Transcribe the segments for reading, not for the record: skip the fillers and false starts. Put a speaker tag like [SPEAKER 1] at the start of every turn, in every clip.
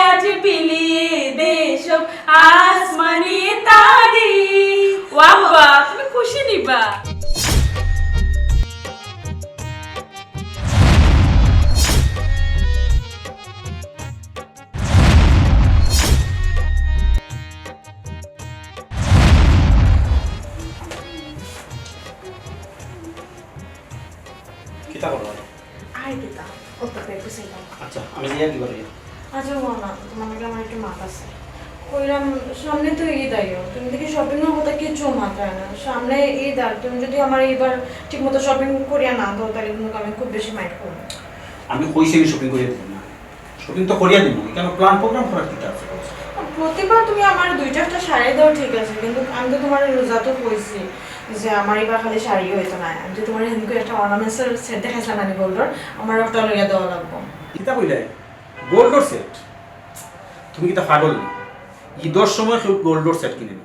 [SPEAKER 1] আজ বিলিয়ে দে সব আসমানি তারি। ওয়াও বাহ, তুমি খুশি নিবা।
[SPEAKER 2] কিতা করো?
[SPEAKER 1] আরে কিতা ওটা পেপে ছিলাম।
[SPEAKER 2] আচ্ছা আমি জিয়া কি করি?
[SPEAKER 1] আচ্ছা না তোমার আমার একটু মাথা আছে কইরাম, সামনে তো ঈদ আইও, তুমি দেখি শপিং এর কথা কিছু মাথায় না। সামনে ঈদ, আর তুমি যদি আমার এবার ঠিকমতো শপিং করিয়া না দাও তাহলে কিন্তু আমি খুব বেশি মাইন্ড করবো।
[SPEAKER 2] আমি কইছি আমি শপিং করিয়া দিব না। শপিং তো করিয়া দিব, কেন প্ল্যান প্রোগ্রাম করার কিতা আছে?
[SPEAKER 1] প্রতিবার তুমি আমার দুইটা একটা শাড়ি দাও ঠিক আছে, কিন্তু আমি তো তোমার রোজা তো কইছি যে আমার এবার খালি শাড়ি হইতো না, আমি তো তোমার এমনি করে একটা অর্নামেন্টসের সেট দেখাইছিলাম না গোল্ডর, আমার ওটা লইয়া দেওয়া লাগবো।
[SPEAKER 2] কিতা কইলাই? গোল্ডর সেট? তুমি কিতা পাগল? ঈদের সময় কেউ গোল্ডর সেট কিনে না।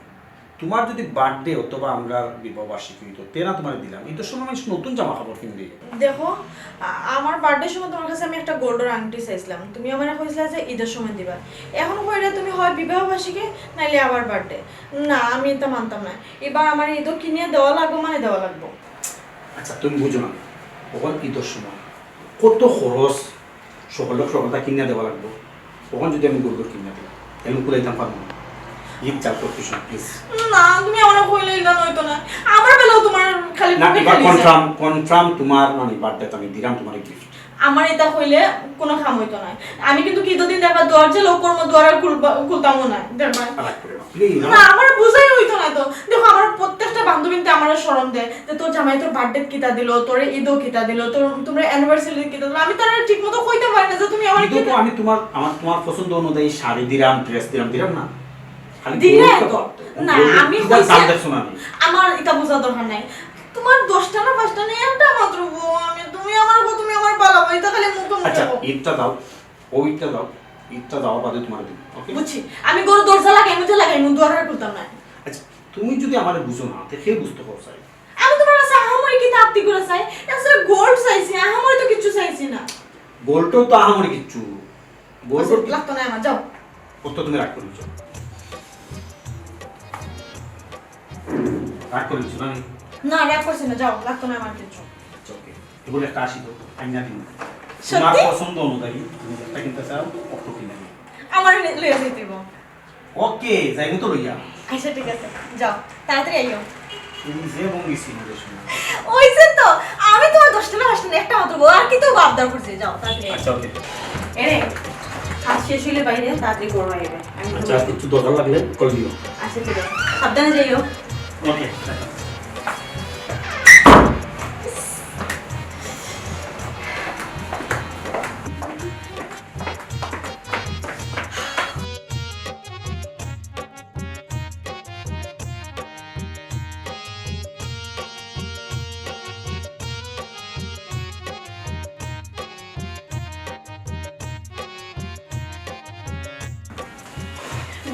[SPEAKER 2] তোমার যদি বার্থডে অথবা আমরা বিবাহ বার্ষিকী হইতো তেনা তোমার দিলাম, ঈদের সময় মানুষ নতুন জামা কাপড় কিনবে।
[SPEAKER 1] দেখো আমার বার্থডের সময় তোমার কাছে আমি একটা গোল্ডের আংটি চাইছিলাম, তুমি আমার কইছিলা যে ঈদের সময় দিবা। এখন কইরা তুমি হয় বিবাহ বার্ষিকী নাইলে আবার বার্থডে। না আমি এটা মানতাম না, এবার আমার ঈদও কিনে দেওয়া লাগবো, মানে দেওয়া লাগবো।
[SPEAKER 2] আচ্ছা তুমি বুঝো না, তখন ঈদের সময় কত খরচ, সকলটা কিনে দেওয়া লাগবো। তখন যদি আমি গোল্ডর কিনে দিই এমন করে দিতাম পারবো না। ঈদ চাল করতে প্লিজ।
[SPEAKER 1] না তুমি আমার কইলে গান হইতো না, আমার বেলাও তোমার খালি
[SPEAKER 2] না এবার কনফার্ম তোমার মানে বার্থডে আমি দিলাম তোমার গিফট।
[SPEAKER 1] আমার এটা কইলে কোনো কাম হইতো না। আমি কিন্তু কি দিন দেখবা দরজা লোক কর্ম দ্বারা খুলতামও না দেখবা। না আমার বুঝাই হইতো না তো। দেখো আমার প্রত্যেকটা বান্ধবীতে আমার শরম দেয় যে তোর জামাই তোর বার্থডে কিটা দিল, তোর ঈদও কিটা দিল, তোর তোমরা অ্যানিভার্সারি কিটা দিল। আমি তার ঠিকমতো কইতে পারি না যে তুমি আমার কি।
[SPEAKER 2] তো আমি তোমার পছন্দ অনুযায়ী শাড়ি দিলাম, ড্রেস দিলাম না।
[SPEAKER 1] দিলে তো না আমি কইছি
[SPEAKER 2] আমি
[SPEAKER 1] আমার এটা বোঝা দরকার নাই। তোমার 10টা না 5টা নেই একটা মাত্র বউ, আমি তুমি আমার পালাবো এটা খালি মুখে মুখে।
[SPEAKER 2] আচ্ছা ঈদটা দাও, ঈদটা দাও বাদে তোমার দিন। ওকে
[SPEAKER 1] বুঝছি, আমি গরু দরজা লাগাই মুই দুয়ারে খুলতাম না।
[SPEAKER 2] আচ্ছা তুমি যদি আমারে বুঝো না তে কে বুঝতে পারো চাই?
[SPEAKER 1] আমি তোমার কাছে আহামরি কি তাপ্তি করে চাই, আসলে গোল্ড চাইছি, আহামরি তো কিছু চাইছি না।
[SPEAKER 2] গোল্ডও তো আহামরি কিচ্ছু, গোল্ড
[SPEAKER 1] লাগতো না আমার, যাও।
[SPEAKER 2] কত তুমি রাগ করেছো? রাগ করেছো না?
[SPEAKER 1] না রাগ করছি না, যাও, লাগতো না আমার কিছু।
[SPEAKER 2] আচ্ছা ওকে, এগুলো একটা আসি তো আইনা দিন। তোমার
[SPEAKER 1] সত্যি
[SPEAKER 2] পছন্দ অনুযায়ী তুমি একটা কিনতে চাও কত কিনে দিন।
[SPEAKER 1] আমার লইয়া যাইতেইব।
[SPEAKER 2] ওকে যাইবো তো লইয়া।
[SPEAKER 1] আচ্ছা ঠিক আছে, যাও তাড়াতাড়ি আইও।
[SPEAKER 2] তুমি যে বঙ্গিছি মনে শোনা।
[SPEAKER 1] ওইছে তো আমি তোমার 10টা না 5টা একটা মাত্র বউ, আর কি তো বাপদার করছে, যাও তাড়াতাড়ি।
[SPEAKER 2] আচ্ছা ওকে।
[SPEAKER 1] এরে কাজ শেষ হইলে বাইরে তাড়াতাড়ি গরম আইবে।
[SPEAKER 2] আচ্ছা একটু দরকার লাগলে কল দিও।
[SPEAKER 1] আচ্ছা ঠিক আছে, সাবধানে যাইও।
[SPEAKER 2] ওকে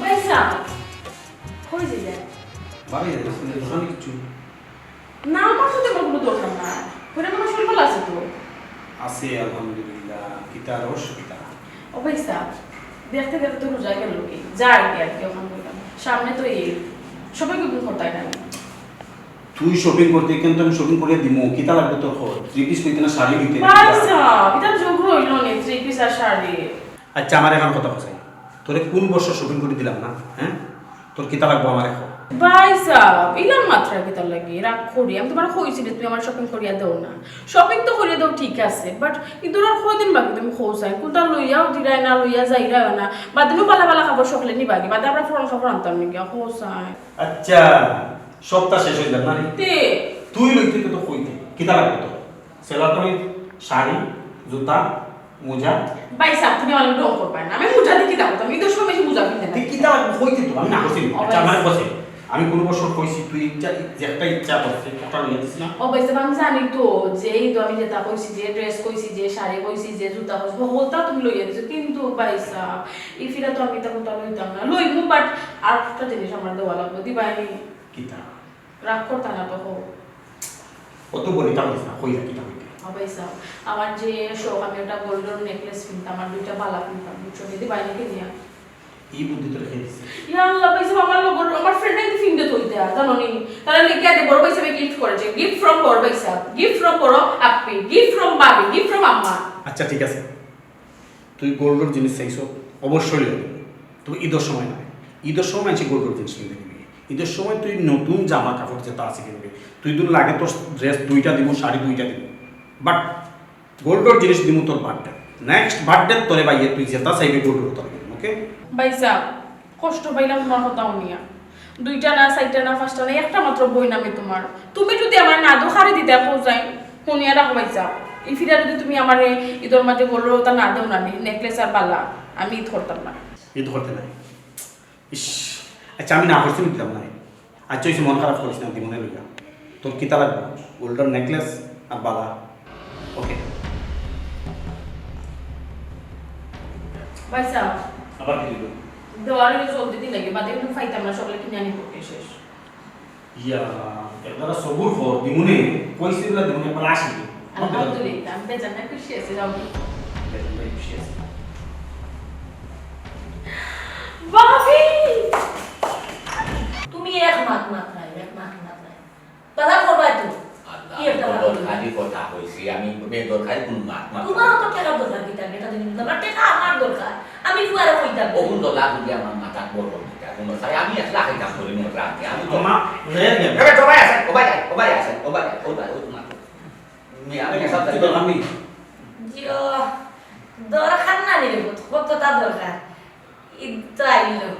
[SPEAKER 1] পয়সা কই যাইলে?
[SPEAKER 2] ভাবি দোকানে কিছু
[SPEAKER 1] না আমার সাথে কোনো দরকার না, ওটা কোনো শরীর আছে তো।
[SPEAKER 2] আছে আলহামদুলিল্লাহ। কিতা রহস্য কিতা?
[SPEAKER 1] ও পয়সা দেখতে দেখতে তো রোজা গেল কি যাই আর কি, ওখানে বললাম সামনে তো এই সবাই কি করতে না।
[SPEAKER 2] তুই শপিং করতে কিন্তু আমি শপিং করে দিমু। কিতা লাগবে তোর? থ্রি পিস কইতে না শাড়ি কইতে?
[SPEAKER 1] পয়সা এটা যোগ হইল নি, 3 পিস আর শাড়ি।
[SPEAKER 2] আচ্ছা আমার এখন কথা কথা তোরে কোন বছর শপিং করে দিলাম না? হ্যাঁ তোর কিতা লাগবে আমার এখন?
[SPEAKER 1] পয়সা ইলাম মাত্রা কি তার লাগি রাগ করি, আমি তোমার কইছি যে তুমি আমার শপিং করিয়া দাও না। শপিং তো করিয়া দাও ঠিক আছে, বাট কিন্তু আর কয়দিন বাকি তুমি খোঁজাই কোনটা লইয়াও দিরাই না, লইয়া যাইরাই না, বাদ তুমি পালা পালা খাবার সকলে নিবাগে, বাদে আমরা ফোরন খাবার আনতাম নাকি খোঁজাই।
[SPEAKER 2] আচ্ছা সপ্তাহ শেষ হয়ে যাবে না
[SPEAKER 1] তে
[SPEAKER 2] তুই লইতে তো কইতে কিতা লাগবে তোর? সেলা তুমি শাড়ি, জুতা, মোজা।
[SPEAKER 1] পয়সা তুমি আমার ডং করবা না, আমি মুজা দেখি দাও, তুমি তো সময় বেশি মুজা কিনতে না।
[SPEAKER 2] তুই কিতা লাগবে কইতে তো আমি না কইছি। আচ্ছা আমার বসে আমি কোন বছর কইছি তুই যে একটা ইচ্ছা করছিস ওটা লইয়া দিস না?
[SPEAKER 1] অবশ্যই আমি জানি তো যে এই তো আমি যেটা কইছি, যে ড্রেস কইছি, যে শাড়ি কইছি, যে জুতা কইছি, ওটা তুমি লইয়া দিছো, কিন্তু পয়সা এই ফিরা তো আমি তা কোনটা লইতাম না, লইমু বাট আর একটা জিনিস আমার দেওয়া লাগবে, দিবাই
[SPEAKER 2] কিতা?
[SPEAKER 1] রাগ করতা না তো।
[SPEAKER 2] কত বলি তা বলিস না কই কিতা কইতে
[SPEAKER 3] সবাই চাও আমার যে শখ আমি একটা গোল্ডেন নেকলেস কিনতাম আমার 2টা বালা কিনতাম বুঝছো দিদি বাইরে কিনিয়া
[SPEAKER 2] এই বুদ্ধি তোর খেয়ে দিছে
[SPEAKER 3] ইয়া আল্লাহ পয়সা আমার লোক আমার ফ্রেন্ড এর ফিঙ্গে থইতে জানো নি তারা লিখে দে বড় পয়সা গিফট করেছে গিফট ফ্রম বড় পয়সা গিফট ফ্রম বড় আপি gift from Babi gift from আম্মা
[SPEAKER 2] আচ্ছা ঠিক আছে তুই গোল্ডের জিনিস চাইছো অবশ্যই লইব তবে ঈদের সময় না ঈদের সময় মানুষ গোল্ডের জিনিস কিনতে দিবি ঈদের সময় তুই নতুন জামা কাপড় যেটা আছে কিনবি তুই দুদিন লাগে তোর ড্রেস 2টা দিব শাড়ি 2টা দিব বাট গোল্ডের জিনিস দিব তোর বার্থডে নেক্সট বার্থডে তোরে বাইয়ে তুই যেটা চাইবি গোল্ডের তোর ওকে
[SPEAKER 3] পয়সা কষ্ট পাইলাম তোমার কথা নিয়া 2টা না 4টা না 5টা না একটা মাত্র বই নামে তোমার তুমি যদি আমার না দোখারে দিতে পৌঁছাই শুনিয়া রাখো পয়সা এই ফিরা যদি তুমি আমার ঈদের মাঝে বললো তা না দেও না নেকলেস আর বালা আমি ঈদ করতাম না
[SPEAKER 2] ঈদ করতে নাই ইস আচ্ছা আমি না করছি দিলাম না আচ্ছা ওই মন খারাপ করিস না মনে লইয়া তোর কিতা লাগবে গোল্ডের নেকলেস আর বালা ওকে
[SPEAKER 3] পয়সা
[SPEAKER 2] আবার কি দিব
[SPEAKER 3] দেওয়ারে জলদি দিন লাগে বাদে কিন্তু ফাইতাম না সকলে কিনে আনি পড়তে শেষ
[SPEAKER 2] ইয়া একবার সবুর কর দিমুনে কইছিলা দিমুনে পর আসি
[SPEAKER 3] আলহামদুলিল্লাহ আমি বেজান না খুশি আছি যাও বাবি
[SPEAKER 4] তুমি এক মাত মাত নাই দাদা করবা তো কি একটা
[SPEAKER 5] খালি কথা কইছি আমি বেদরকারি কোন মাত মাত
[SPEAKER 4] তোমার তো টাকা দরকার কি তার এটা দিন আমার টাকা আমার দরকার আমি ফুয়ারে কইতাম
[SPEAKER 5] বহু ডলার দিয়ে আমার মাথা বড় দিতা কোন তাই আমি একলা খাইতাম করে মোর রাতে আমি তো
[SPEAKER 2] মা রে গে
[SPEAKER 5] এবে সবাই আসেন ওবাই আসেন ওবাই আমি সব
[SPEAKER 2] তো আমি
[SPEAKER 4] জিও দরকার না রে কতটা দরকার ইতো আইলো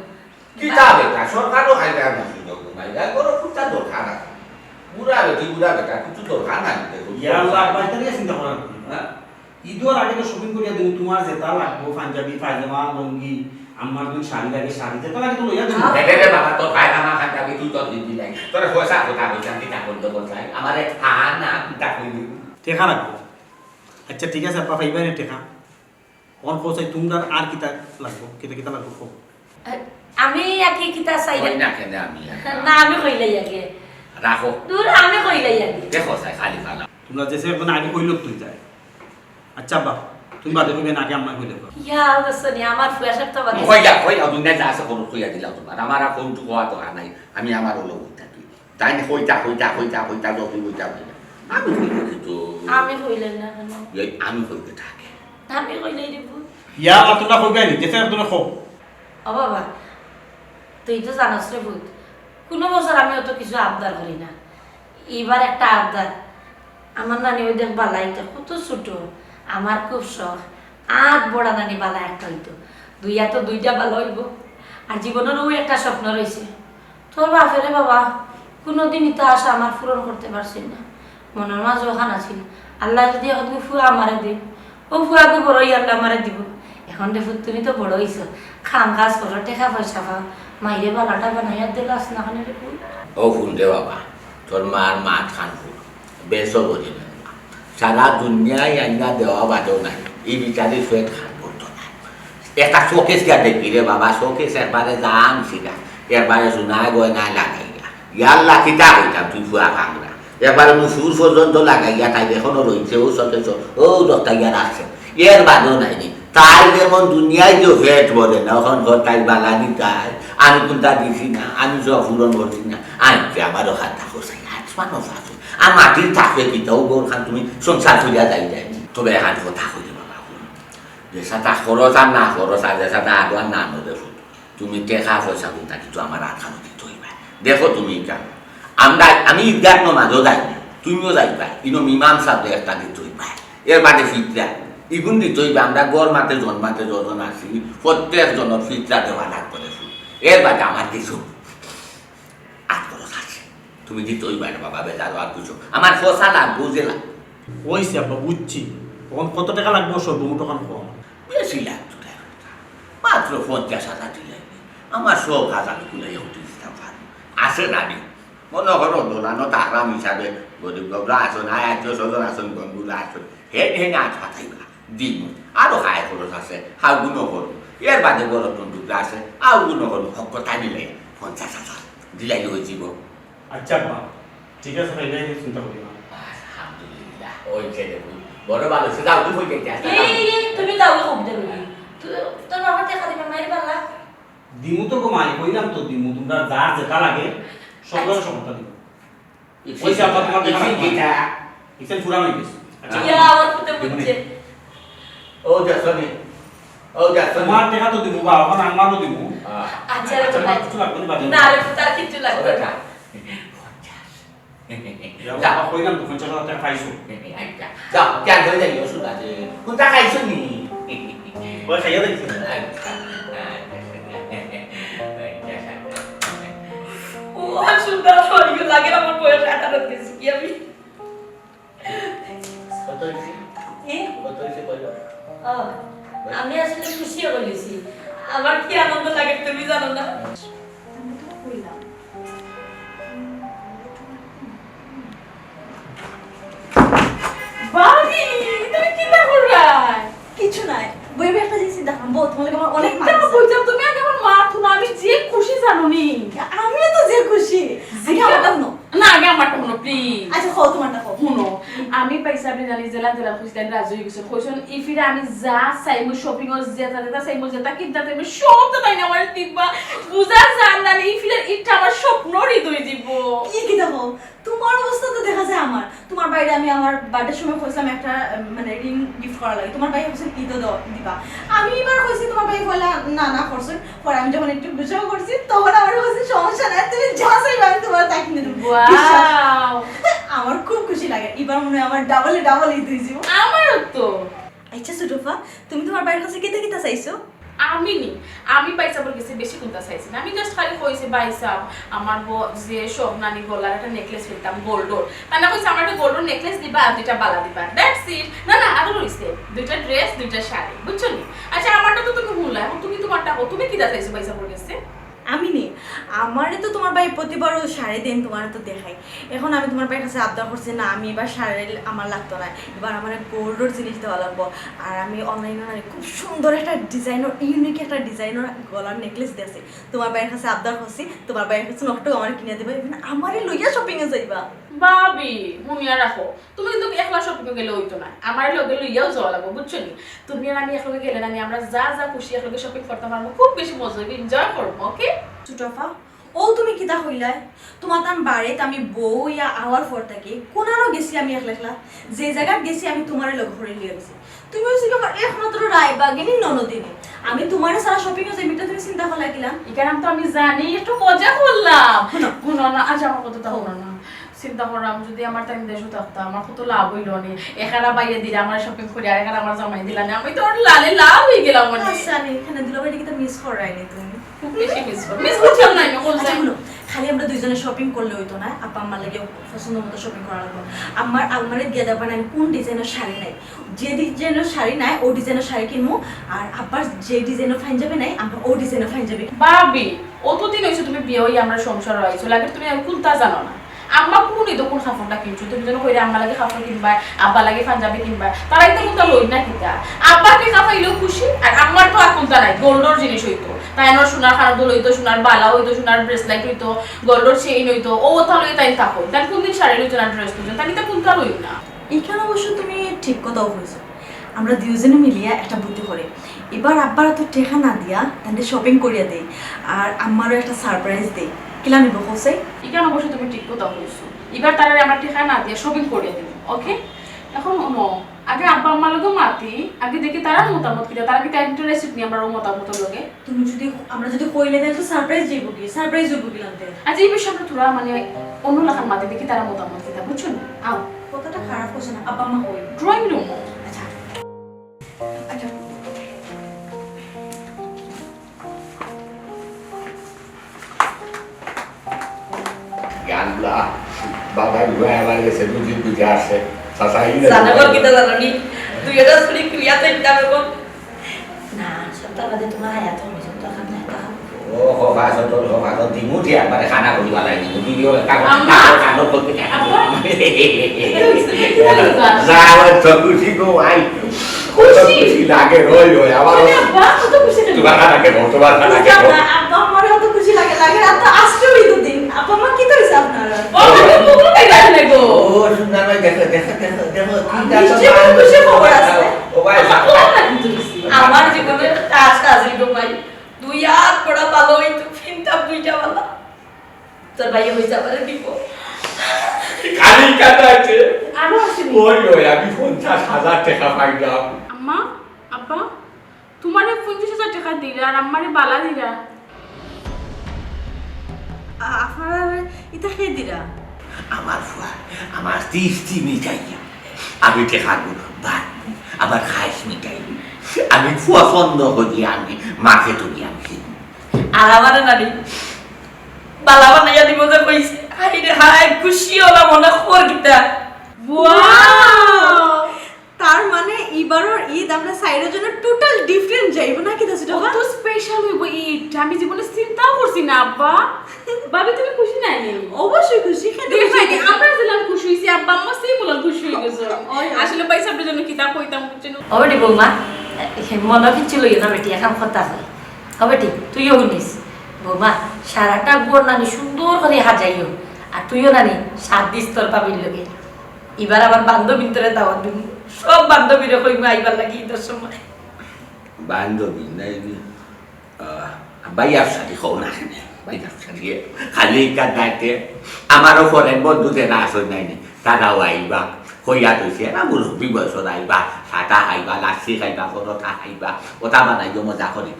[SPEAKER 5] কিতা বেটা সরকারও খাইতে আমি সুযোগ নাই যা করো কুতা দরকার আছে বুড়া বেটা কিছু দরকার নাই
[SPEAKER 2] ইয়া আল্লাহ বাইতে নিয়ে চিন্তা করার না ঈদের আগে তো শপিং করিয়া দেব তোমার যেটা লাগবো পাঞ্জাবি পায়জামা লুঙ্গি আমার দুই শাড়ি লাগে শাড়ি যেটা লাগে তো লইয়া দেব
[SPEAKER 5] রে বাবা তো পায়জামা খাটাবি তুই তো দিবি নাই তোর পয়সা কথা কইছাম কিতা করতে বলছাই আমারে খানা কিতা কইবি
[SPEAKER 2] টেকা লাগবো আচ্ছা ঠিক আছে আপা পাইবারে টেকা কোন কোসাই তোমরা আর কিতা লাগবো কিতা লাগবো কো
[SPEAKER 4] আমি একই কিতা চাই
[SPEAKER 5] কই না কেন আমি
[SPEAKER 4] না আমি কইলাই আগে
[SPEAKER 5] রাখো
[SPEAKER 4] দূর আমি কইলাই আগে
[SPEAKER 5] দেখো সাই খালি ফালা
[SPEAKER 2] তোমরা যেসে এখন আগে কইল তুই যায় আচ্ছা বা তুমি বাদে কইবে না আগে আম্মা কইলে
[SPEAKER 4] ইয়া অবশ্যই আমার ফুয়া সব তো বাকি
[SPEAKER 5] কই দুনিয়া যা আছে কোন কইয়া দিলাম তোমার আমার আর কোন টুকু তো নাই আমি আমার হলো কইতা তুই তাই না কইতা যতই কইতা আমি তো
[SPEAKER 4] আমি কইলাই না
[SPEAKER 5] আমি কইতে থাকে
[SPEAKER 4] আমি কইলাই রে ভূত
[SPEAKER 2] ইয়া মা তোমরা কইবে নি যেসে তোমরা কো
[SPEAKER 4] ও বাবা তুই তো জানোস রে ভূত কোনো বছর আমি অত কিছু আবদার করি না এবার একটা আবদার আমার নানি ওই দেখ বালাইটা কত ছোট আমার খুব শখ আর বড় নানি বালা একটা হইতো দুইটা বালা হইব আর জীবনেরও ওই একটা স্বপ্ন রয়েছে তোর বাপেরে বাবা কোনোদিনই তো আশা আমার পূরণ করতে পারছি না মনের মাঝে ওখানা ছিল আল্লাহ যদি এখন ফুয়া আমারে দিন ও ফুয়াকে বড়ই আল্লাহ আমারে দিব এখন দেখো তুমি তো বড় হইছো খাম কাজ করো টেকা পয়সা পাও মাইরে বালাটা বানাইয়া দিল আসনা খানে রে ফুল
[SPEAKER 5] ও ফুল রে বাবা তোর মার মা খান ফুল বেশো বলি না সারা দুনিয়ায় আইনা দেওয়া বাদেও নাই এই বিচারে শুয়ে খান করতো না একটা শোকেস গা দেখি রে বাবা শোকেস একবারে দাম ছিল একবারে সোনায় গয়না লাগাইয়া ইয়ার লাখিটা হইতাম তুই ফুয়া ভাঙরা একবারে মুসুর পর্যন্ত লাগাইয়া তাই এখনো রয়েছে ও শোকেস ও দত্তাইয়া রাখছে এর বাদেও নাই তাই যেমন দুনিয়ায় যে ভেট বলে না ওখান ঘর তাই বাগানি তাই আমি কোনটা দিছি না আমি সব পূরণ করছি না আনছি আমারও হাত থাকো সাই আসমানও থাকো আর মাটির থাকবে কি তাও গোর খান তুমি সংসার ফিরিয়া যাই যায়নি তবে এখান কথা করি বাবা যে সাথে খরচ আর না খরচ আর যে সাথে আদো আর না নদে তুমি টেকা পয়সা কোনটা কিন্তু আমার আখানো দিতে হইবা দেখো তুমি কেন আমি ঈদগাহ মাঝেও যাইনি তুমিও যাইবা ইনো মীমাংসা একটা দিতে হইবা এর বাদে ফিতরা ইগুন দিতে হইবে আমরা গড় মাতে জন্মাতে যজন আছি প্রত্যেকজনের ফিতরা দেওয়া লাগবে এর বাদে আমার কিছু আর খরচ আছে তুমি দিতে হইবা না বাবা বেজারো আর কিছু আমার ফসা লাগবে বুঝেলাম
[SPEAKER 2] ওইছে আব্বা বুঝছি তখন কত টাকা লাগবে সর্বমোট তখন কম
[SPEAKER 5] বেশি লাগতো মাত্র 50,000 দিলে আমার 100,000 খুলে উঠে দিতাম আসে নানি মনে করো দোলানো তারাম হিসাবে গরিব গবরা আসন আয় স্বজন আসন গঙ্গুলো আসন হে আজ পাঠাইবা দিন আরো হায় খরচ আছে হাউগুনো করো এর বাদে বড় টুকরা আছে আউগুনো করো হকটা দিলে 50,000 দিলাই হয়েছিল
[SPEAKER 2] আচ্ছা আব্বা ঠিক আছে ভাই চিন্তা করি না
[SPEAKER 5] আলহামদুলিল্লাহ ওই ছেলে বড় ভালো সে যাও তুই কই যাইতে আসতে
[SPEAKER 4] এই তুমি দাও কবিতা লই তোর বাবা টাকা দিবে মাইরে পারলা
[SPEAKER 2] দিমু তো গো মাই কইলাম তো দিমু তোমরা যা যেটা লাগে সবগুলো সমর্থন দিব পয়সা আপনার তোমার দেখা
[SPEAKER 5] কিটা
[SPEAKER 2] ইসেন পুরা হয়ে গেছে
[SPEAKER 4] ইয়া আমার পুতে বুঝছে
[SPEAKER 5] ও যাসনি ও যাসনি
[SPEAKER 2] তোমার টাকা তো দিমু বা এখন আমারও দিমু
[SPEAKER 4] আচ্ছা রে ভাই
[SPEAKER 2] কিছু লাগবে না বাজে
[SPEAKER 4] না রে তার কিছু লাগবে না
[SPEAKER 2] যা কইলাম তো 50,000 টাকা পাইছো
[SPEAKER 5] যাও কেন ধরে যাই ওষুধ আছে কোনটা খাইছো নি
[SPEAKER 2] ওই খাইয়া দেখছি
[SPEAKER 4] ও সুন্দর হইল লাগে আমার বয়স 18 গেছে কি আমি
[SPEAKER 5] কত হইছে
[SPEAKER 4] এ
[SPEAKER 5] কত হইছে কইলো
[SPEAKER 4] ও আমি আসলে খুশি হয়ে গেছি আমার কি আনন্দ লাগে তুমি জানো না
[SPEAKER 1] আমি তো কইলাম
[SPEAKER 3] বাড়ি তুমি কি না করলাই
[SPEAKER 1] কিছু নাই বইবে একটা জিনিস দেখাম বউ তোমার লাগে আমার অনেক
[SPEAKER 3] কেন
[SPEAKER 1] মাছ
[SPEAKER 3] কইতাম তুমি আগে আমার মা থুনা আমি যে খুশি জানুনি
[SPEAKER 1] আমিও তো যে খুশি আগে আমারটা শুনো
[SPEAKER 3] না আগে আমারটা শুনো প্লিজ
[SPEAKER 1] আচ্ছা খাও তোমারটা খাও
[SPEAKER 3] শুনো আমি পয়সা আপনি জানি জেলা জেলা খুঁজতেন রাজু হয়ে গেছে কইছেন ইফিরে আমি যা চাইমু শপিং ও যেটা যেটা চাইমু যেটা কিনতে চাইমু সব তো তাই না আমার দিবা বুঝা জান না ইফিরে ইটা আমার স্বপ্নর হৃদয় দিব
[SPEAKER 1] কি দেখো তোমার অবস্থা তো দেখা যায় আমার তোমার বাইরে আমি আমার বার্থডের সময় কইছিলাম একটা মানে রিং গিফট করা লাগে তোমার বাইরে কইছেন ঈদও দিবা আমি এবার কইছি তোমার বাইরে কইলা না না করছেন পরে আমি যখন একটু বুঝাও করছি তখন আমার কইছে সমস্যা নাই তুমি যা চাইবে আমি তোমার তাই কিনে দেব
[SPEAKER 3] ওয়াও
[SPEAKER 1] আমার খুব খুশি লাগে এবার মনে হয় আমার ডাবল ঈদ হইছে
[SPEAKER 3] আমারও তো
[SPEAKER 1] আচ্ছা সুটফা তুমি তোমার বাইরের কাছে কিতে কিতে চাইছো
[SPEAKER 3] আমি পয়সা বল গেছি বেশি কোনটা চাইছি না আমি জাস্ট খালি কইছি বাইসা আমার যে সব নানি গলার একটা নেকলেস পেতাম গোল্ডর তাই না কইছে আমার একটা গোল্ডর নেকলেস দিবা আর দুইটা বালা দিবা দ্যাটস ইট না না আরো রইছে দুইটা ড্রেস দুইটা শাড়ি বুঝছো নি আচ্ছা আমারটা তো তুমি ভুললা এখন তুমি তোমারটা তুমি কিটা চাইছো পয়সা বল গেছে
[SPEAKER 1] আমি নি আমারে তো তোমার ভাই প্রতিবার শাড়ি দেন তোমার তো দেখাই এখন আমি তোমার ভাইয়ের কাছে আবদার করছি না আমি এবার শাড়ি আমার লাগতো না এবার আমার গোল্ডের জিনিস দেওয়া লাগবো আর আমি অনলাইনে খুব সুন্দর একটা ডিজাইনার ইউনিক একটা ডিজাইনার গলার নেকলেস দিয়েছি তোমার ভাইয়ের কাছে আবদার করছি তোমার ভাইয়ের কাছে নষ্ট আমার কিনে দেবে আমারই লইয়া শপিংয়ে যাইবা
[SPEAKER 3] বাবি মুনিয়া রাখো তুমি কিন্তু একলা শপিং গেলে হইতো না আমার লগে লইয়াও যাওয়া লাগবে বুঝছো নি তুমি আর আমি একলগে গেলে না আমরা যা যা খুশি একলগে শপিং করতে পারবো খুব বেশি মজা হবে এনজয় করবো ওকে
[SPEAKER 1] সুটফা ও তুমি কিতা হইলাই তোমার তার বাড়িতে আমি বউ ইয়া আওয়ার পর থাকি কোনারও গেছি আমি একলা একলা যে জায়গায় গেছি আমি তোমার লগ ঘরে লিয়ে গেছি তুমি হচ্ছে আমার একমাত্র রায়বাগিনী ননদিনী আমি তোমার সারা শপিং এ যাইমিটা তুমি চিন্তা করে লাগিলাম
[SPEAKER 3] এখানে তো আমি জানি একটু মজা করলাম
[SPEAKER 1] শোনো।
[SPEAKER 3] শুনো না আজ আমার কথাটা শুনো না চিন্তা করলাম যদি আমার টাইম দেশও থাকতো আমার কত লাভ হইল নি এখানে বাইরে দিলে আমার শপিং করে আর এখানে আমার জামাই দিলা না আমি তো ওর লালে লাভ হয়ে গেলাম মানে
[SPEAKER 1] আচ্ছা আমি এখানে দিল বাড়ি কিতা মিস করাইনি তুমি
[SPEAKER 3] খুব বেশি মিস করছিলাম না আমি
[SPEAKER 1] আচ্ছা শুনো খালি আমরা দুইজনে শপিং করলে হইতো না আপা আমার লাগে পছন্দ মতো শপিং করা লাগবে আমার আলমারি দিয়ে দেবেন আমি কোন ডিজাইনের শাড়ি নাই যে ডিজাইনের শাড়ি নাই ও ডিজাইনের শাড়ি কিনবো আর আবার যে ডিজাইনের ফাইন যাবে নাই আমরা ও ডিজাইনের ফাইন যাবে
[SPEAKER 3] ভাবি অতদিন হয়েছে তুমি বিয়ে হয়ে আমরা সংসার হয়েছো লাগে তুমি কোনটা জানো না আম্মা কোন ঈদ কোন কাপড়টা কিনছো তুমি যেন কইরা আম্মা লাগে কাপড় কিনবা আব্বা লাগে পাঞ্জাবি কিনবা তারাই তো কোনটা লই না কিতা আব্বাকে কাপাইলেও খুশি আর আমার তো আর কোনটা নাই গোল্ডর জিনিস হইতো তাই আমার সোনার খানাদো লইতো সোনার বালা হইতো সোনার ব্রেসলাইট হইতো গোল্ডর চেইন হইতো ও ওটা লই তাই থাকো তাই কোনদিন শাড়ি লইতো না ড্রেস লইতো তাই কোনটা লই না
[SPEAKER 1] এখানে অবশ্য তুমি ঠিক কথাও কইছো আমরা দুজনে মিলিয়া একটা বুদ্ধি করে এবার আব্বার তো টেকা না দিয়া তাহলে শপিং করিয়া দেই আর আমারও একটা সারপ্রাইজ দেই কিলা নিব কইছে
[SPEAKER 3] এখানে অবশ্য তুমি ঠিক কথা বলছো এবার তারা আমার টিকা না দিয়ে শপিং করে দেব ওকে এখন অনো আগে আব্বা আম্মা লগে মাতি আগে দেখি তারা মতামত কিটা তারা কি টাইম টু রেসিপি নিয়ে আমরা মতামত লগে
[SPEAKER 1] তুমি যদি আমরা যদি কইলে দেন তো সারপ্রাইজ দিব কি সারপ্রাইজ দিব কি লানতে
[SPEAKER 3] আজ এই বিষয়টা তোরা মানে অন্য লেখার মাতি দেখি তারা মতামত কিটা বুঝছো না আও
[SPEAKER 1] কথাটা খারাপ হচ্ছে না আব্বা মা কই
[SPEAKER 3] ড্রয়িং রুম
[SPEAKER 1] আচ্ছা আচ্ছা
[SPEAKER 5] Yalla, বাবা ঘুরে আমার গেছে বুঝি বুঝে আসে সাসাই
[SPEAKER 4] জানাবার কিটা জানানি তুই এটা শুনি ক্রিয়া তো এটা করব না সপ্তাহ বাদে তোমার এত হইছে তো খান না তা
[SPEAKER 5] ও হবা সতর হবা তো দিমু দিয়া মানে খানা করিবা লাগি ভিডিও কাগজ কাগজ করতে যাও তো খুশি গো আই খুশি লাগে রই রই আবার
[SPEAKER 1] আব্বা কত খুশি লাগে
[SPEAKER 5] তোমার খানা কে তোমার খানা কে
[SPEAKER 1] আব্বা আমারও তো খুশি লাগে লাগে আর তো আজকে ওই দিন আব্বা মা কি কইছে আপনার
[SPEAKER 3] ও তুমি মুখ দেখাই না গো
[SPEAKER 5] ও সুন্দর ভাই দেখো দেখো দেখো দেখো কি
[SPEAKER 1] নিশ্চয়ই খুশি খবর আছে।
[SPEAKER 5] ও ভাই
[SPEAKER 4] আমার জীবনে টাস আছে গো ভাই দুই আর বড় ভালো হইতো ফিনটা দুইটা ভালো তোর ভাই হইছে আবার দিব
[SPEAKER 5] খালি কাটাইছে
[SPEAKER 3] আরো আসেনি
[SPEAKER 5] ওই ওই আমি 50,000 টাকা পাইলাম
[SPEAKER 3] আম্মা আব্বা তোমারে 50,000 টাকা দিলা আর আম্মারে বালা দিলা
[SPEAKER 1] আপনারা এটা খেয়ে দিরা
[SPEAKER 5] আমার ফুয়া আমার তৃষ্টি মিটাই আমি দেখাবো ভাত আবার খাইস মিটাই আমি পছন্দ করি আমি মাকে তুলি আনছি
[SPEAKER 4] আর আমার নানি বালা বানাইয়া দিব যে কইছে হাই রে হাই খুশি হলা মনে খোর গিতা
[SPEAKER 1] ওয়াও তার মানে এবারের ঈদ আমরা সাইডের জন্য টোটাল ডিফারেন্ট যাইব না কি দাসিটা
[SPEAKER 3] কত স্পেশাল হইব এইটা আমি জীবনে চিন্তাও করছি না আব্বা ভাবি তুমি খুশি নাই
[SPEAKER 1] অবশ্যই খুশি খেতে
[SPEAKER 3] দেখি আমরা যেলাম খুশি হইছি আব্বা আম্মা সেই বললাম খুশি হয়ে গেছে আসলে পয়সা আপনার জন্য কিতাব কইতাম বুঝছেন
[SPEAKER 4] ও বেটি বৌমা মনে কিছু লইও না বেটি এখন কথা আছে ও বেটি তুইও শুনিস বৌমা সারাটা গোর নানি সুন্দর করে সাজাইও আর তুইও নানি 7 দিস তোর পাবির লগে এবার আমার বান্ধবীর তোরে দাওয়াত দিব সব বান্ধবীরে কইমা আইবার লাগি ঈদের সময়
[SPEAKER 5] বান্ধবী নাই ভাইয়ার সাথে হও না ভাইয়ার সাথে খালি কাটাইতে আমারও ফরেন বন্ধুতে না আসো নাই তারাও আইবা কইয়া তৈছে না মুরব্বী বয়সত আইবা চাটা খাইবা লাচ্ছি খাইবা পরোটা খাইবা ওটা বানাইও মজা করে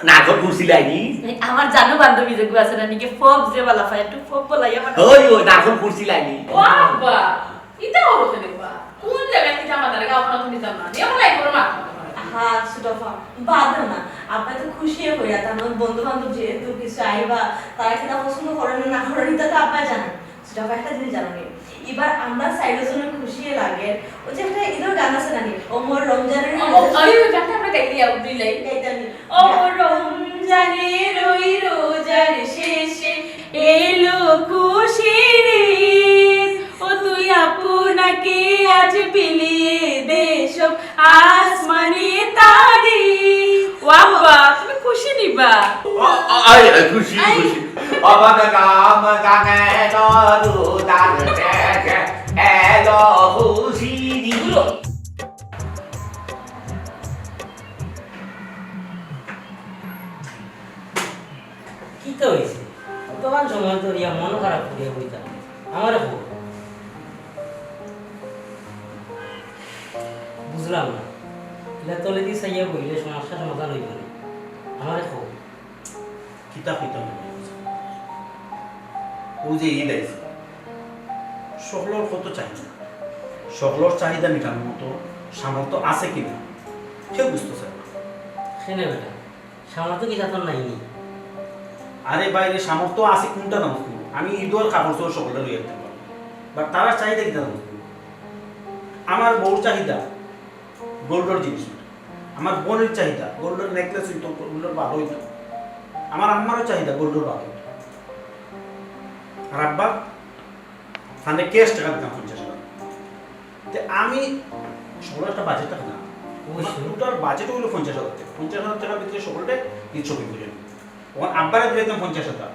[SPEAKER 5] নাটক ঘুরছিলাই নি
[SPEAKER 4] আমার জানো বান্ধবী যেগুলো আছে না নিকে ফব যে বালা ফাই একটু ফব বলাই আমার
[SPEAKER 5] ওই ওই নাটক ঘুরছিলাই নি
[SPEAKER 3] ও আব্বা এটা হলো কেন বা কোন জায়গা থেকে আমাদের গাও না তুমি জানো না এমন লাই করে মাথা
[SPEAKER 1] হ্যাঁ সুটফা বাদ না আপনি তো খুশি হইয়া তার বন্ধু বান্ধব যেহেতু কিছু আইবা তারা কিনা পছন্দ করেন না করেন এটা তো আপনি জানেন সুটফা একটা জিনিস জানেন এবার আমরা সাইডের জন্য খুশি লাগে ওই যে একটা ঈদের গান আছে নাকি ওমর রমজানের
[SPEAKER 3] ওই গানটা আমরা গাইলি আউট দিলাই
[SPEAKER 1] গাইতানি
[SPEAKER 3] ওমর রমজানের ওই রোজার শেষে এলো খুশির ঈদ ও তুই আপনাকে আজ বিলিয়ে দে সব আসমানে তারি ওয়াবা তুমি খুশি নিবা
[SPEAKER 5] আই খুশি খুশি অবাদ কাম গানে দরু দান দেখে এলো খুশি দিলো
[SPEAKER 6] কি তো হয়েছে তখন সময় তো রিয়া মন খারাপ করিয়া বইতাম আমার বুঝলাম না এটা তলে দিয়ে চাইয়া বইলে সমস্যা সমাধান হইব না আমার খবর
[SPEAKER 2] কিতাব কিতাব ও যে ঈদ আইছে সকলের কত চাহিদা সকলের চাহিদা মেটানোর মতো সামর্থ্য আছে কিনা কেউ বুঝতেছে না
[SPEAKER 6] সেনে বেটা সামর্থ্য কি যাতন নাইনি
[SPEAKER 2] আরে বাইরে সামর্থ্য আছে কোনটা না বুঝবো আমি ঈদের কাপড় চোর সকলে লইয়া দিতে পারবো বাট তারা চাহিদা কিনা না বুঝবো আমার বউর চাহিদা গোল্ডের জিনিস আমার বোনের চাহিদা গোল্ডের নেকলেস হইতো গোল্ডের ভালো হইতো আমার আম্মারও চাহিদা গোল্ডের ভালো হইতো আর আব্বা ফান্ডে ক্যাশ টাকা দিতাম 50,000 তে আমি সকলের একটা বাজেট থাকে না টোটাল বাজেট হইলো 50,000 টাকা 50,000 টাকার ভিতরে সকলটা ঈদ শপিং করে ওখানে আব্বারে দিলে দিতাম 50,000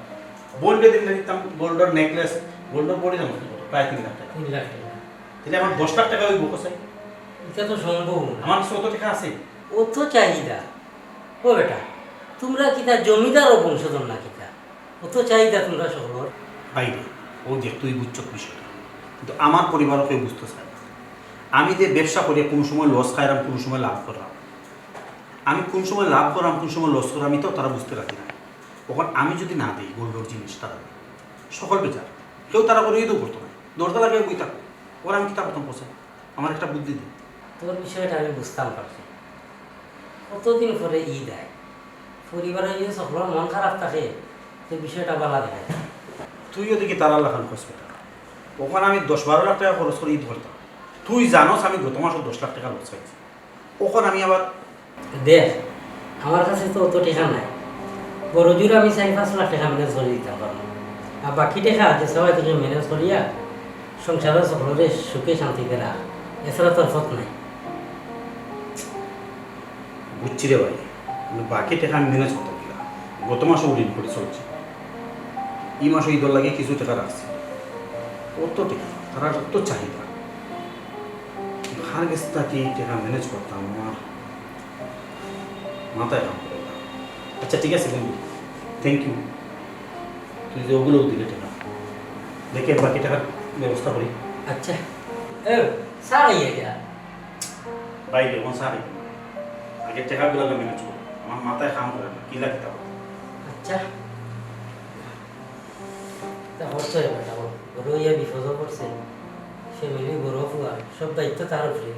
[SPEAKER 2] বোনকে দিলে দিতাম গোল্ডের নেকলেস গোল্ডের বডি দাম প্রায় 3 লাখ টাকা
[SPEAKER 6] 3 লাখ টাকা
[SPEAKER 2] তাহলে আমার 10 লাখ টাকা হইব কোথায়
[SPEAKER 6] এটা তো সম্ভব না
[SPEAKER 2] আমার কাছে অত টাকা আছে
[SPEAKER 6] ও তো চাহিদা ও বেটা তোমরা কিতা জমিদার ও বংশধর না কিতা ও তো চাহিদা তোমরা সকলের
[SPEAKER 2] বাইরে ও যে তুই বুঝছ বিষয়টা কিন্তু আমার পরিবারও কেউ বুঝতে চায় না। আমি যে ব্যবসা করি কোনো সময় লস খাইলাম কোনো সময় লাভ করলাম আমি কোন সময় লাভ করলাম কোন সময় লস করলাম আমি তো তারা বুঝতে রাখি না তখন আমি যদি না দিই গোল্ডর জিনিস তারা সকল বেচার কেউ তারা করে ঈদও করতো না দরদা লাগে বই থাকো ওরা আমি কিতা প্রথম পৌঁছাই আমার একটা বুদ্ধি দিই
[SPEAKER 6] তোর বিষয়টা আমি বুঝতাম পারছি কতদিন পরে ঈদ আয় পরিবারের যদি সকলের মন খারাপ থাকে তো বিষয়টা বালা দেখায়
[SPEAKER 2] তুইও দেখি তারা লাখান খরচ পেতাম ওখানে আমি 10-12 লাখ টাকা খরচ করে ঈদ করতাম তুই জানোস আমি গত মাসে 10 লাখ টাকা লস খাইছি ওখানে আমি আবার
[SPEAKER 6] দেখ আমার কাছে তো অত টাকা নাই বড় জোর আমি 4-5 লাখ টাকা ম্যানেজ করে দিতে পারবো আর বাকি টাকা যে সবাই থেকে ম্যানেজ করিয়া সংসারের সকলের সুখে শান্তিতে রাখ এছাড়া তোর পথ নাই
[SPEAKER 2] বুঝছি রে ভাই কিন্তু বাকি টাকা আমি ম্যানেজ করতে পারলাম গত মাসে ঋণ করে চলছে এই মাসে ঈদের লাগে কিছু টাকা রাখছি কত টাকা তারা কত চাহিদা হার গেছে তাকে এই টাকা ম্যানেজ করতাম আমার মাথায় কাম করে না। আচ্ছা ঠিক আছে বন্ধু, থ্যাংক ইউ। তুই যে ওগুলোও দিলে টাকা, দেখে বাকি টাকার ব্যবস্থা করি।
[SPEAKER 6] আচ্ছা এ স্যার ইয়ে গিয়া
[SPEAKER 2] বাইরে আমার সারি আগে টাকাগুলো ম্যানেজ করো, আমার মাথায় কাম করে না, কি লাগতে হবে।
[SPEAKER 6] আচ্ছা তা হচ্ছে বেটা বড় ইয়ে বিপদ পড়ছে, ফ্যামিলি বড় ফুয়া সব দায়িত্ব তার উপরে।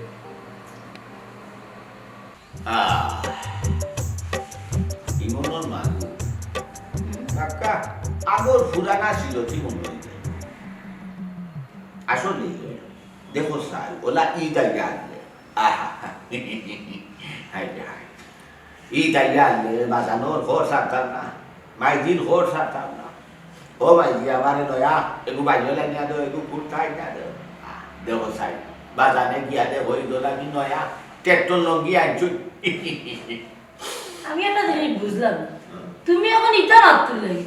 [SPEAKER 5] ইমনের মানুষ কাকা আগর পুরানা ছিল কি মনে হয় আসলে দেখো স্যার ওলা ঈদ আইয়া আনলে ঈদ আইয়া আনলে বাজানোর ঘর সারতাম না, মাইজির ঘর সারতাম না। ও মাইজি আমার নয়া একটু বাইরে লাগিয়া দো, একটু কুর্তাই না দো। দেখো স্যার বাজানে গিয়া দে হই দোলা কি নয়া ট্রেক্টর লগিয়ে আনছু।
[SPEAKER 4] আমি একটা জিনিস বুঝলাম না। তুমি এখন ইটা রাখতে লাগি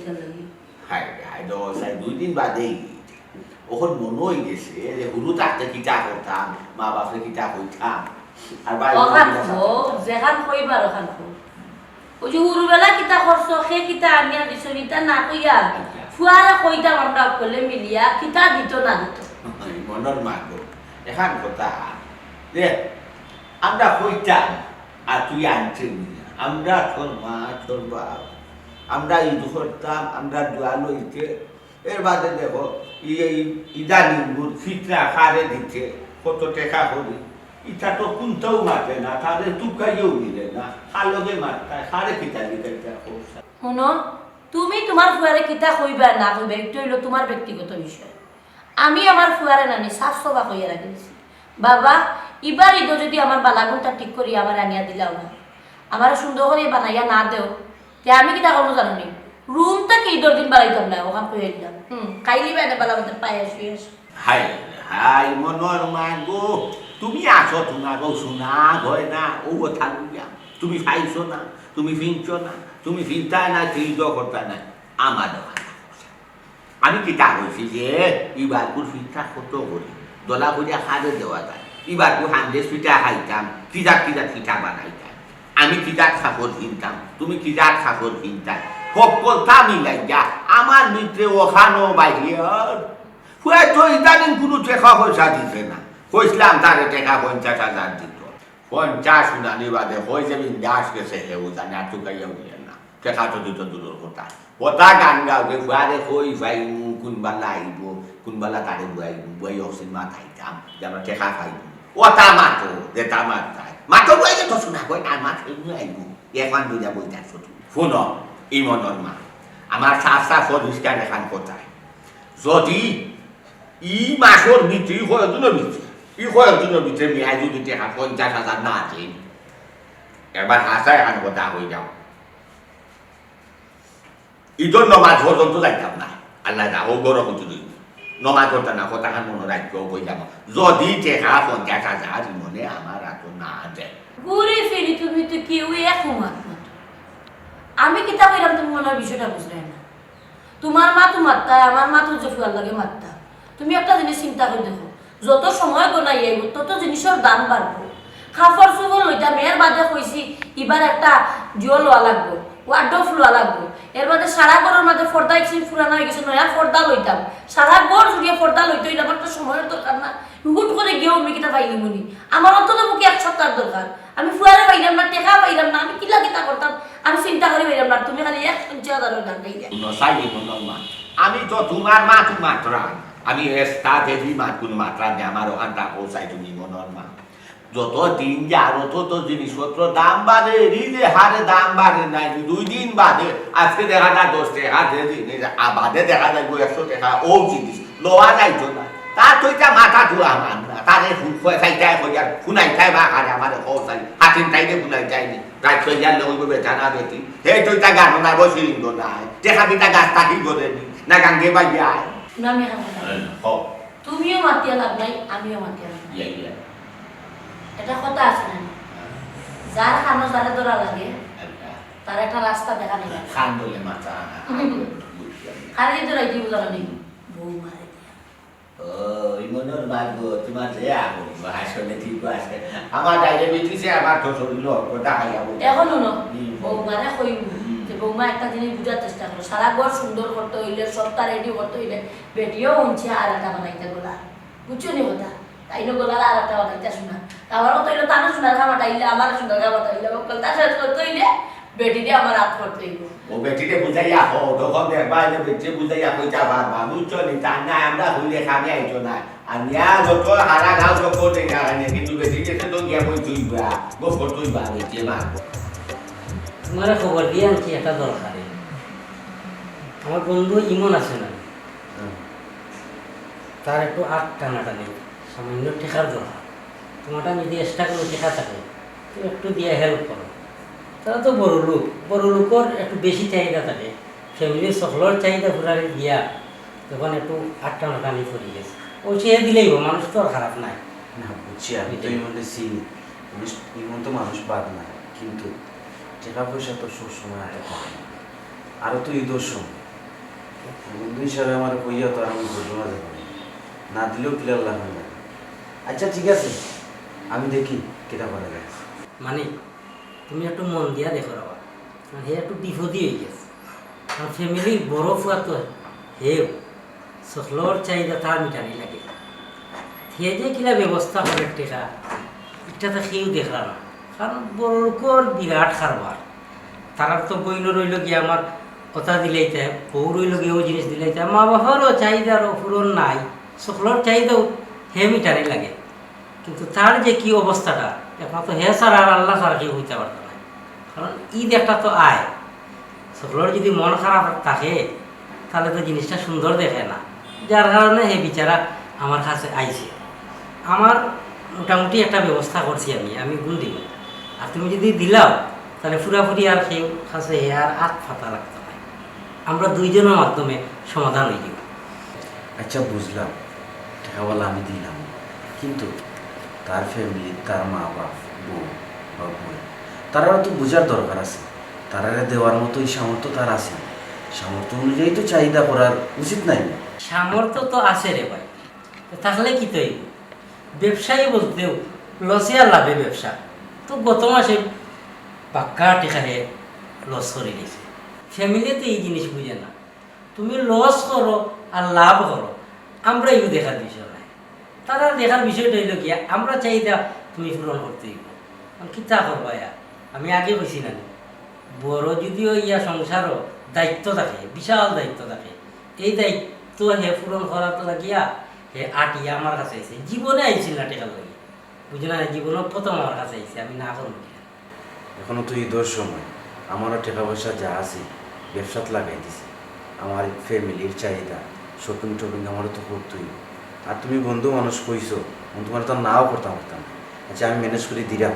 [SPEAKER 5] হাই হাই দো স্যার 2 দিন বাদেই ওখন মনে হয়ে গেছে যে হুরু থাকতে কিতা করতাম, মা বাপরে কিতা কইতাম। আর বাইরে
[SPEAKER 4] ওখান যেখান কইবার ওখান ওই যে উরুবেলা কিতা করছো সে কিতা আনিয়া দিছো ইটা না কইয়া ফুয়ারা কইতাম আমরা কলে মিলিয়া কিতা দিত না দিত।
[SPEAKER 5] মনের মার্গ এখান কথা যে আমরা কইতাম আর তুই আনছিস আমরা তোর মা তোর বাপ আমরা ঈদ করতাম, আমরা দোয়া লইতে। এর বাদে দেখো ইদানিং ফিতরা খারে দিচ্ছে কত টেকা করি, ইটা তো কোনটাও মাতে না, তাদের টুকাইও দিলে না, খালগে মারতায় খারে কিতা দিতে
[SPEAKER 4] শুনো তুমি তোমার ফুয়ারে কিতা কইবা না কইবা একটু হইলো তোমার ব্যক্তিগত বিষয়। আমি আমার ফুয়ারে নানি সাফ সবা কইয়া রাখিছি বাবা এবার ঈদ যদি আমার বালাগুনটা ঠিক করি আমার আনিয়া দিলাও না, আমার সুন্দর করে বানাইয়া না দেও তে আমি কিতা করবো জানো নি রুমটা কি ঈদের দিন বাড়াইতাম না ওখান কইয়া দিলাম খাইলি বাইরে বালা আমাদের পায়ে শুয়ে
[SPEAKER 5] হাই হাই মনের মাগো তুমি আসো তোমার শোনা হয় না ও কথা তুমি খাইছো না, তুমি ফিনছো না, তুমি ফিনতায় না চিজ করতে না আমার আমি কিতা কইছি যে ইবারকুর ফিনটা কত করি দলা করিয়া খাদে দেওয়া যায়, ইবারকুর 100 পিঠা খাইতাম, কিজাত পিঠা বানাইতাম, আমি কিজাত খাপড় কিনতাম, তুমি কিজাত খাপড় কিনতাম, সকলটা মিলাই যা আমার মিত্রে ওখানো বাইরিয়ার ফুয়াই তো ইদানিং কোনো টেকা পয়সা দিছে না। কইছিলাম তারে টেকা 50,000 দিত, 50 শুনানি বাদে হয়ে যাবি দাস গেছে হেউ জানে আর চুকাইয়াও দিলেন না, টেকা তো দিত দূরের কথা। কথা গান গাওকে ফুয়ারে কই ভাই কোনবালা আইব কোনবালা তারে বুয়াই অক্সিন মাথাইতাম যে আমরা টেকা খাইব ওটা মাতো যেটা মাথায় মাতো বুয়াই তো শোনা কই না মাথায় আইব এখন দুইটা বই থাকছো তুমি শুনো ইমনের মা আমার সাফ পরিষ্কার এখান কোথায় যদি ই মাসের ভিতরে কয়েকজনের ভিতরে কয়েকজনের ভিতরে মেয়াই যদি টাকা 50,000 না আছে এবার হাসা এখান কথা হয়ে যাও ঈদের নমাজ পর্যন্ত যাইতাম না, আল্লাহ যা হোক গরম যদি নমাজ করতে না কথা মনে রাখবো হয়ে যাব যদি টাকা 50,000 মনে আমার এত না দেয়
[SPEAKER 4] ঘুরে ফিরি তুমি তো কেউ এক মাত আমি কিতা কইলাম তুমি মনের বিষয়টা বুঝলে না। তোমার মা তো মারতা আমার মা তো জফুয়ার লাগে মারতা। তুমি একটা জিনিস চিন্তা করে দেখো যত সময় গোনাই আইব তত জিনিসের দাম বাড়বো। খাফর চুবর লইতাম এর বাদে কইছি এবার একটা জিও লওয়া লাগবো, ওয়ার্ডফ লওয়া লাগবো, এর বাদে সারা ঘরের মাঝে পর্দা একদিন পুরানো হয়ে গেছে নয়া পর্দা লইতাম, সারা ঘর জুড়িয়ে পর্দা লইতে হইলে আমার তো সময়ের দরকার না। হুট করে গিয়েও আমি কিতা পাইনি মনি আমার অন্তত মুখে 1 সপ্তাহ দরকার, আমি ফুয়ারে পাইলাম না টেকা পাইলাম না, আমি কিলা কিতা করতাম আমি চিন্তা করে পাইলাম না। তুমি খালি 50,000 গান গাই দেয়
[SPEAKER 5] আমি তো তোমার মা তুমি মাত্রা আমি এস্তা দেবী মা কোন মাত্রা নেই আমার ওখানটা পৌঁছাই তুমি মনের মা যত দিন যার তত জিনিসপত্র দাম বাড়ে রিজে হারে দাম বাড়ে নাই 2 দিন বাদে আজকে দেখা যায় 10 টাকা বাদে দেখা যায় 100 টাকা ও জিনিস লোয়া যাইতো না তা তো এটা মাথা ধোয়া মান না তারে খাইতাই হইয়া খুনাইতাই বা খারে আমার পৌঁছাই হাতিন তাইতে খুনাই যায়নি রাত হইয়া লইব বেটানা বেটি হে তো এটা গান না বসিলিং না দেখা দিতা গাছ থাকি করে না গাঙ্গে বাইয়া
[SPEAKER 4] আমি তুমিও মাতিয়া লাভ নাই আমিও মাতিয়া লাভ নাই এটা কথা আছে না যার খানো যারে ধরা লাগে তার একটা রাস্তা দেখা নেই
[SPEAKER 5] খান বলে মাথা
[SPEAKER 4] খালি ধরাই দিব জানা নেই বউ মারে দিয়া
[SPEAKER 5] ও ইমনের মাগো তোমার যে আগুন আসলে ঠিক আছে আমার ডায়াবেটিসে আমার তো শরীর কথা খাইয়াবো
[SPEAKER 4] এখন শুনো বৌমারে কইব যে বৌমা একটা জিনিস বুঝার চেষ্টা করো সারা ঘর সুন্দর করতে হইলে সবটা রেডি করতে হইলে বেটিও উনছে আর একটা বানাইতে গোলা বুঝছো নি কথা তাইলে গোলার আর একটা বানাইতে শোনা আমার কথা হইলে তানো সোনার খামাটা হইলে আমার সুন্দর খামাটা হইলে কলতা শেষ করতে হইলে বেটিরে আমার হাত করতে হইব
[SPEAKER 5] ও বেটিতে বুঝাইয়া হো তখন দেখবা যে বেটি বুঝাইয়া কইতা বাবা বুঝছো নি তা না আমরা হইলে খাবি আইছো না আর নিয়া যত হারা গাল যত দেখা আনে কিন্তু বেটিতে তো গিয়া কই তুইবা গপ তুইবা বেটি মা
[SPEAKER 6] তোমার খবর দিয়ে আনছি একটা দরকারে আমার বন্ধু ইমন আছে না তার একটু আট টানাটা নেই সামান্য টেকার দরকার তোমারটা যদি এক্সট্রা কোনো টেকা থাকে তো একটু দিয়ে হেল্প করো তারা তো বড় লোকের একটু বেশি চাহিদা থাকে ফ্যামিলির সকলের চাহিদা ঘুরারে দিয়া তখন একটু আট টানাটানি করে গেছে ও সে দিলেই মানুষ তো আর খারাপ নাই
[SPEAKER 2] না বুঝছি আমি তো ইমনকে চিনি ইমন তো মানুষ বাদ না কিন্তু টাকা পয়সা তো সবসময় এত পায় না আরও তো ঈদের সময় বন্ধু হিসাবে আমার কইয়া তো আমি ঘটনা যাবো না দিলেও ক্লিয়ার লাগবে না আচ্ছা ঠিক আছে আমি দেখি কেটা করা যায়
[SPEAKER 6] মানে তুমি একটু মন দিয়া দেখো বাবা হে একটু বিপদী হয়ে গেছে কারণ ফ্যামিলির বড় ফুয়া তো হে সকলের চাহিদা তার মিটানি লাগে হে যে কিলা ব্যবস্থা করে টেকা এটা তো সেও দেখলা না কারণ বড় লোকের বিরাট কারবার তারা তো বইল রইল গিয়ে আমার কথা দিলেই চায় বউ রইল গিয়েও জিনিস দিলেই চায় মা বাবারও চাহিদারও পূরণ নাই সকলের চাহিদাও হে মিটানি লাগে কিন্তু তার যে কি অবস্থাটা একমাত্র হে ছাড়া আর আল্লাহ ছাড়া কেউ হইতে পারত না কারণ ঈদ একটা তো আয় সকলের যদি মন খারাপ থাকে তাহলে তো জিনিসটা সুন্দর দেখে না যার কারণে হে বিচারা আমার কাছে আইছে আমার মোটামুটি একটা ব্যবস্থা করছি আমি গুণ দিব আর তুমি যদি দিলাও তাহলে পুরাপুরি আর সেই কাছে হে আর হাত ফাতা লাগতো না আমরা দুইজনের মাধ্যমে সমাধান হয়ে যাব
[SPEAKER 2] আচ্ছা বুঝলাম টাকাওয়ালা আমি দিলাম কিন্তু তার ফ্যামিলি তার মা বাপ বউ বা বই তারা তো বোঝার দরকার আছে তারা দেওয়ার মতোই সামর্থ্য তার আছে সামর্থ্য অনুযায়ী তো চাহিদা করার উচিত নাই
[SPEAKER 6] সামর্থ্য তো আছে রে ভাই তাহলে কি তৈরি ব্যবসায়ী বলতেও লসে আর লাভে ব্যবসা তো গত মাসে পাক্কা টেকারে লস করে দিয়েছে ফ্যামিলিতে এই জিনিস বুঝে না তুমি লস করো আর লাভ করো আমরা এগুলো দেখার বিষয় নাই তারা দেখার বিষয়টা হইল কি আমরা চাহিদা তুমি পূরণ করতে হইব কি তা করবা আমি আগে বলছি না বড় যদিও ইয়া সংসারও দায়িত্ব থাকে বিশাল দায়িত্ব থাকে এই দায়িত্ব হে পূরণ করার লাগিয়া হে আটিয়া আমার কাছে আইছে জীবনে আইছিল না টেকা লাগে বুঝো না জীবনও প্রথম আমার কাছে আইছে আমি না করবো
[SPEAKER 2] এখনো তো ঈদের সময় আমারও টাকা পয়সা যা আছে ব্যবসাত লাগাই দিছি আমার ফ্যামিলির চাহিদা শপিং টপিং আমারও তো করতেই আর তুমি বন্ধু মানুষ কইছো তোমার তো নাও করতাম পারতাম আচ্ছা আমি ম্যানেজ করে দিলাম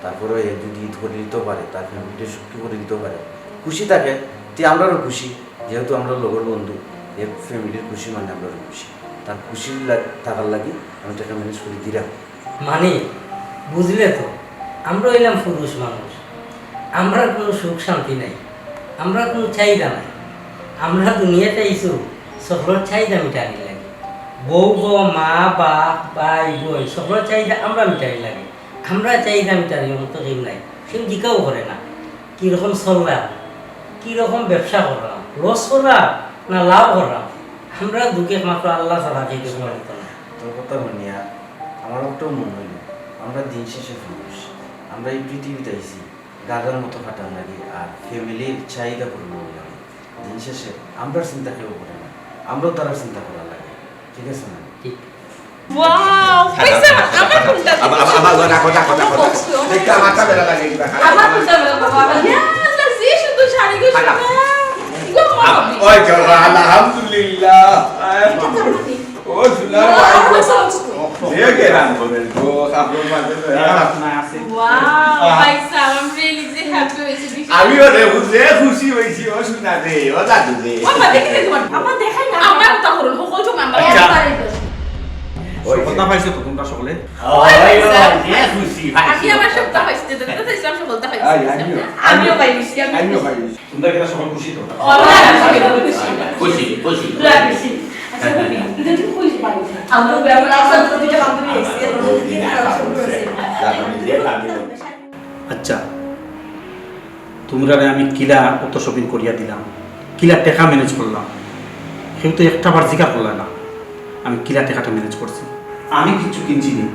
[SPEAKER 2] তারপরে যদি ঈদ করে দিতেও পারে তার ফ্যামিলিটা সুখী করে দিতেও পারে খুশি থাকে তে আমরাও খুশি যেহেতু আমরা লগর বন্ধু এর ফ্যামিলির খুশি মানে আমরাও খুশি তার খুশি থাকার লাগে আমি টাকা ম্যানেজ করে দিলাম
[SPEAKER 6] মানে বুঝলে তো আমরা হইলাম পুরুষ মানুষ আমরা কোনো সুখ শান্তি নাই আমরা কোনো চাহিদা নাই আমরা দুনিয়াতে আইসু সকলের চাহিদা মিটানি লাগে বউ বউ মা বাপ ভাই বই সকলের চাহিদা আমরা মিটানি লাগে আমরা চাহিদা মিটানি মতো কেউ নাই কেউ জিজ্ঞাও করে না কীরকম চললাম কীরকম ব্যবসা করলাম লস করলাম না লাভ করলাম আমরা দুঃখে মাত্র আল্লাহ ছাড়া যেতে পারতো না
[SPEAKER 2] তোর কথা শুনিয়া আমার একটাও মনে হইল আমরা দিন শেষে মানুষ আমরা এই পৃথিবীতে আইছি গাগার মতো কাটান লাগে আর ফ্যামিলির চাহিদা পূরণ লাগে দিন শেষে আমরা চিন্তা কেউ করে না আমরাও তারা চিন্তা করার লাগে ঠিক আছে না
[SPEAKER 6] ঠিক
[SPEAKER 3] ওয়াও পয়সা আমার কোনটা
[SPEAKER 5] আমার কথা দেখতে মাথা বেলা লাগে কিবা
[SPEAKER 4] আমার বুঝা বাবা
[SPEAKER 3] না সে শুধু শাড়ি গো
[SPEAKER 5] ওই জবা আলহামদুলিল্লাহ ও সুনার ভাই ये के रान बोले तो आप लोग मानते हो यार
[SPEAKER 2] अपना আছে
[SPEAKER 3] ওয়াও পয়সা I'm really happy with this
[SPEAKER 5] আমি ওরে বুঝে খুশি হইছি ও শুনা দে ও দাদু দে
[SPEAKER 3] মামা দেখে তোমার
[SPEAKER 1] আমার দেখাই না
[SPEAKER 3] আমার কথা হলো সকল তো মামা
[SPEAKER 5] ওই
[SPEAKER 2] কথা পাইছো তো তোমরা সকলে
[SPEAKER 5] ওই যে খুশি ভাই
[SPEAKER 3] আজকে আমার সপ্তাহ হইছে তো তো ইসলাম সকলটা হইছে
[SPEAKER 1] আমিও পাইছি
[SPEAKER 5] আমিও ভাই
[SPEAKER 2] তোমরা কি সকল খুশি তো
[SPEAKER 3] অনেক খুশি
[SPEAKER 5] খুশি খুশি
[SPEAKER 1] খুশি আমার ব্যাপার আছে দুইটা বান্ধবী এসে
[SPEAKER 2] আচ্ছা তোমরা আমি কিলা অত শপিং করিয়া দিলাম, কিলা টাকা ম্যানেজ করলাম, কেউ তো একটা বার জিজ্ঞাসা করল না আমি কিলা টাকাটা ম্যানেজ করছি। আমি কিছু কিনছি নি,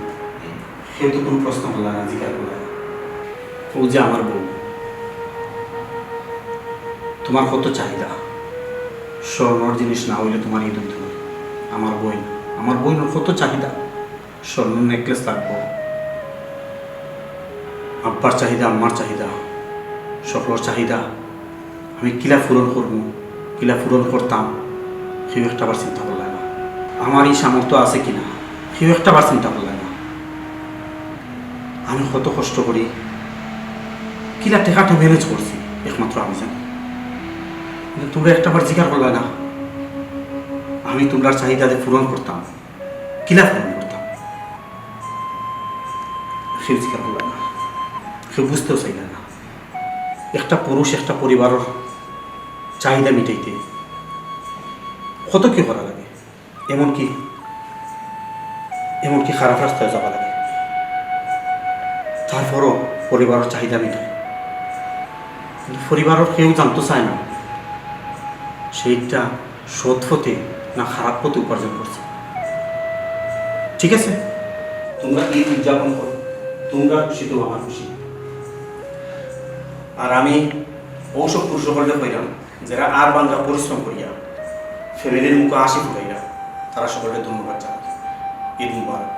[SPEAKER 2] কেউ তো কোনো প্রশ্ন করল না, জিজ্ঞাসা করল না। ও যে আমার বউ, তোমার কত চাহিদা, স্বর্ণর জিনিস না হইলে তোমার এই দুধ আমার বই, আমার বইনের কত চাহিদা, স্বর্ণ নেকলেস লাগবো, আব্বার চাহিদা, আম্মার চাহিদা, সকলের চাহিদা আমি কিলা পূরণ করবো, কিলা পূরণ করতাম কেউ একটা বার চিন্তা করলাম না। আমার এই সামর্থ্য আছে কিনা কেউ একটা বার চিন্তা করলাম না। আমি কত কষ্ট করি কিলা টাকাটা ম্যানেজ করছি একমাত্র আমি জানি, কিন্তু তোমরা একটা বার জিজ্ঞাসা করলে না আমি তোমরা চাহিদা পূরণ করতাম, কিলা পূরণ করতাম, কেউ জিজ্ঞাসা করলে না, কেউ বুঝতেও চাইলে না। একটা পুরুষ একটা পরিবারের চাহিদা মিটাইতে কত কি করা লাগে, এমনকি খারাপ রাস্তায় যাওয়া লাগে, তারপরও পরিবারের চাহিদা মিটায়। কিন্তু পরিবারের কেউ জানতে চায় না সেইটা সৎ পথে না খারাপ পথে উপার্জন করছে। ঠিক আছে, তোমরা ঈদ উদযাপন করো, তোমরা খুশি তো আমার খুশি। আর আমি ওসব পুরুষ সকলকে কইলাম যারা আর বাংলা পরিশ্রম করিয়া ফ্যামিলির মুখে হাসি ফুটাইয়া, তারা সকলকে ধন্যবাদ জানাই। ঈদ মুবারক।